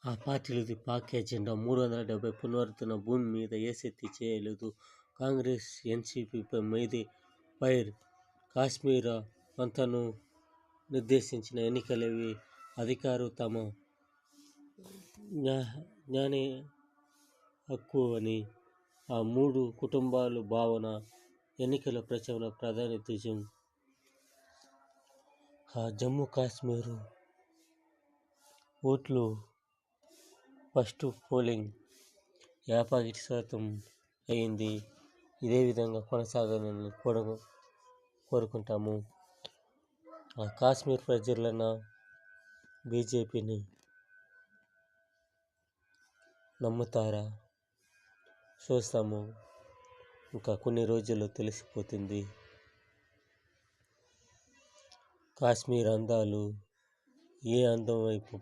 ఆ పార్టీలది పాక్ ఎజెండా 370 పునరుద్ధరణ భూమి మీద ఏసెత్తి చేయలేదు. కాంగ్రెస్, ఎన్సీపీపై మీదే ఫైర్. కాశ్మీర మంతను నిర్దేశించిన ఎన్నికలవి. అధికారం తమ జ్ఞానే హక్కు అని ఆ మూడు కుటుంబాలు భావన. ఎన్నికల ప్రచారంలో ప్రధాన ధ్వజం. జమ్మూ కాశ్మీరు ఓట్లు ఫస్ట్ పోలింగ్ 51% అయింది. ఇదే విధంగా కొనసాగాలని కోరుకుంటాము. కాశ్మీర్ ప్రజలన్నా బీజేపీని నమ్ముతారా? చూస్తాము. ఇంకా కొన్ని రోజుల్లో తెలిసిపోతుంది. కాశ్మీర్ అందాలు ఏ అందం వైపు